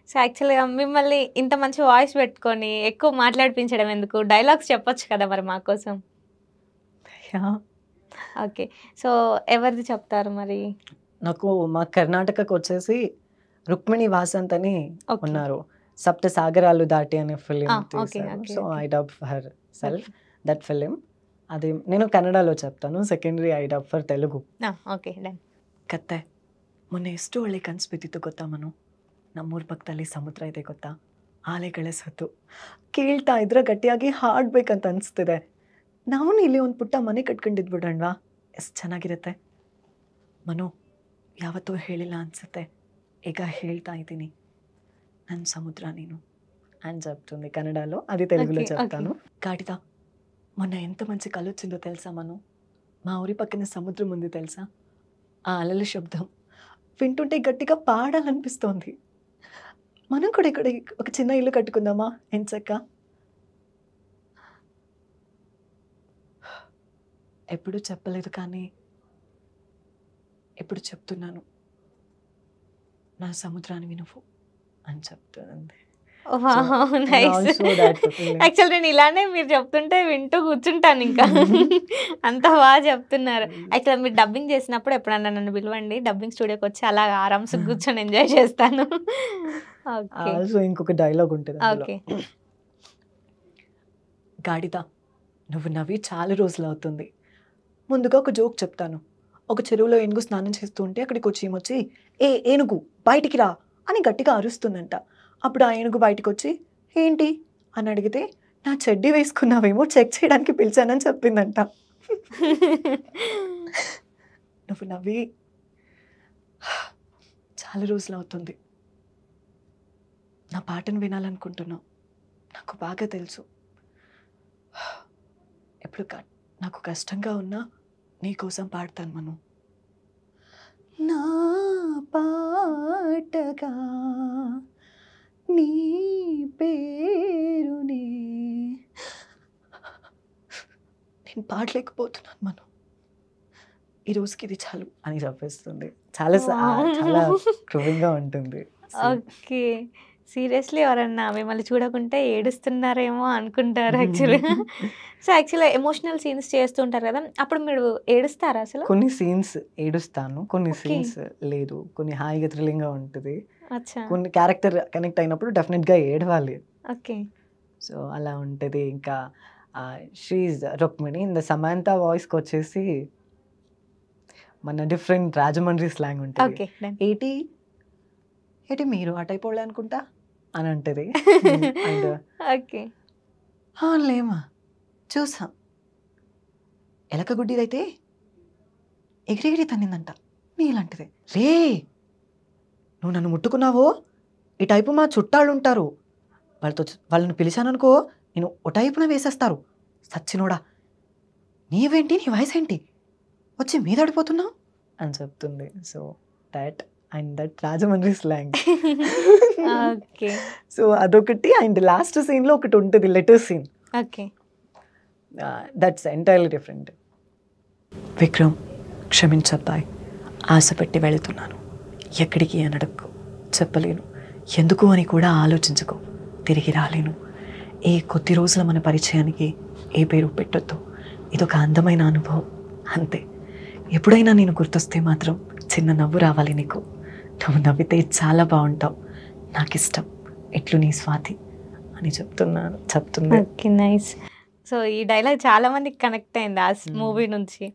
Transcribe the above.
So, యాక్చువల్‌గా మిమ్మల్ని ఇంత మంచి వాయిస్ పెట్టుకొని ఎక్కువ మాట్లాడిపించడం ఎందుకు? డైలాగ్స్ చెప్పొచ్చు కదా! మరి మా కోసం. యాహ్! ఓకే. సో, ఎవరిది చెప్తారు మరి? నాకు మా కర్ణాటకకొచ్చేసి 'రుక్మిణి వాసంత్' అని ఓకే. ఉన్నారు. 'సప్త సాగరాలు దాటి' అనే ఫిల్మ్ ఓకే. తీశారు. Okay. So, okay. I dub her self okay. That film. అది నేను ಕನ್ನಡలో చెప్తాను. Secondary I dub for Telugu. Okay done. ಕತ್ತೆ ಮೊನ್ನೆ ಎಷ್ಟು ಒಳ್ಳೆ ಕನಸು ಬಿದ್ದಿತ್ತು ಗೊತ್ತಾ ಮನು? ನಮ್ಮೂರ ಪಕ್ಕದಲ್ಲಿ ಸಮುದ್ರ ಇದೆ ಗೊತ್ತಾ? ಅಲೆಗಳ ಸದ್ದು ಕೇಳ್ತಾ ಇದ್ರೆ ಗಟ್ಟಿಯಾಗಿ ಹಾಡ್ಬೇಕಂತ ಅನಿಸ್ತಿದೆ. ನಾವು ಇಲ್ಲಿ ಒಂದು ಪುಟ್ಟ ಮನೆ ಕಟ್ಕೊಂಡಿದ್ಬಿಡೋಣವಾ? ಎಷ್ಟು ಚೆನ್ನಾಗಿರುತ್ತೆ. ಮನು ಯಾವತ್ತೂ ಹೇಳಿಲ್ಲ ಅನಿಸುತ್ತೆ. ಈಗ ಹೇಳ್ತಾ ಇದ್ದೀನಿ. ನನ್ನ ಸಮುದ್ರ ನೀನು అని చెప్తుంది కన్నడలో. అది తెలుగులో ఓకే. ఓకే. చెప్తాను. గాడిద మొన్న ఎంత మంచి కలొచ్చిందో తెలుసా మను? మా ఊరి పక్కన సముద్రం ఉంది తెలుసా? ఆ అలల శబ్దం వింటుంటే గట్టిగా పాడాలనిపిస్తోంది. మనం కూడా ఇక్కడ ఒక చిన్న ఇల్లు కట్టుకుందామా ఎంచక్కా? ఎప్పుడూ చెప్పలేదు కానీ ఇప్పుడు చెప్తున్నాను. నా సముద్రానివి నువ్వు అని చెప్తుంది. Wow! And nice. also that feeling. Actually నేను ఇలానే మీరు చెప్తుంటే వింటూ కూర్చుంటానింకా. అంత బాగా చెప్తున్నారు. యాక్చువల్‌గా మీరు డబ్బింగ్ చేసినప్పుడు ఎప్పుడన్నా నన్ను పిలవండి. డబ్బింగ్ స్టూడియోకొచ్చి అలా ఆరామ్స్‌గా కూర్చొని ఎంజాయ్ చేస్తాను. ఓకే. ఆల్సో ఇంకొక డైలాగ్ ఉంటుంది అందులో. ఓకే. గాడిద నువ్వు నవ్వి చాలా రోజులవుతుంది. ముందుగా ఒక జోక్ చెప్తాను. ఒక చెరువులో ఏనుగు స్నానం చేస్తూ ఉంటే అక్కడికి వచ్చి ఏమొచ్చి ఏ ఏనుగు బయటికి రా అని గట్టిగా అరుస్తుందంట. అప్పుడు ఆ ఏనుగు బయటికి వచ్చి ఏంటి అని అడిగితే నా చెడ్డీ వేసుకున్నావేమో చెక్ చేయడానికి పిలిచానని చెప్పిందంట. నువ్వు నవ్వి చాలా రోజులవుతుంది. నా పాటను వినాలనుకుంటున్నావు. నాకు బాగా తెలుసు. ఎప్పుడు నాకు కష్టంగా ఉన్నా నీకోసం పాడతాను మను. నా పాటగా నీ పేరునే నేను పాడలేకపోతున్నాను మను. ఈ రోజుకి ఇది చాలు అని చెప్పేస్తుంది. చాలా చాలా వావ్! క్రూరంగా ఉంటుంది. ఓకే. సీరియస్‌లీ ఎవరన్నా మిమ్మల్ని చూడకుంటే ఏడుస్తున్నారేమో అనుకుంటారు యాక్చువల్‌గా. సో, యాక్చువల్‌గా ఎమోషనల్ సీన్స్ చేస్తూ ఉంటారు కదా! అప్పుడు మీరు ఏడుస్తారా అసలు? కొన్ని సీన్స్ ఏడుస్తాను. కొన్ని ఓకే. సీన్స్ లేదు. కొన్ని హాయిగా థ్రిల్లింగ్‌గా ఉంటుంది. అచ్చా! కొన్ని క్యారెక్టర్ కనెక్ట్ అయినప్పుడు డెఫినెట్‌గా ఏడవాలి. ఓకే. సో, అలా ఉంటది. ఇంకా షీ ఈజ్ రుక్మిణి. ఇంద సమంత వాయిస్‌కొచ్చేసి మన డిఫరెంట్ రాజమండ్రి స్లాంగ్ ఉంటది. ఓకే. డన్. ఏటి ఏటి మీరు ఆ టైపోళ్ళే అనుకుంటా అని అంటది. And okay. లేమా చూసాం. ఎలక గుడ్డిదైతే ఎగిరెగిరి తన్నిందంట నీలాంటిదే. రే నువ్వు నన్ను ముట్టుకున్నావో ఈ టైపు మా చుట్టాళ్ళు ఉంటారు. వాళ్ళని పిలిచాననుకో నేను ఓ టైపున వేసేస్తారు. సచ్చినోడా నీవేంటి నీ వయసు ఏంటి వచ్చి మీదడిపోతున్నావు అని చెప్తుంది. So that and that Rajahmundry slang. Okay. So అదొకటి. అండ్ లాస్ట్ సీన్లో ఒకటి ఉంటుంది letter scene. Okay. That's entirely different. Vikram క్షమించబ్బాయ్, ఆశ పెట్టి వెళుతున్నాను. ఎక్కడికి అని అడక్కు, చెప్పలేను. ఎందుకు అని కూడా ఆలోచించుకో. తిరిగి రాలేను. ఏ కొద్ది రోజుల మన పరిచయానికి ఏ పేరు పెట్టొద్దు. ఇదొక అందమైన అనుభవం అంతే. ఎప్పుడైనా నేను గుర్తొస్తే మాత్రం చిన్న నవ్వు రావాలి నీకు. నువ్వు నవ్వితే చాలా బాగుంటావు. నాకు ఇష్టం. ఎట్లు నీ స్వాతి అని చెప్తుంది. ఓకే. నైస్. సో, ఈ డైలాగ్ చాలా మందికి కనెక్ట్ అయింది ఆ మూవీ నుంచి.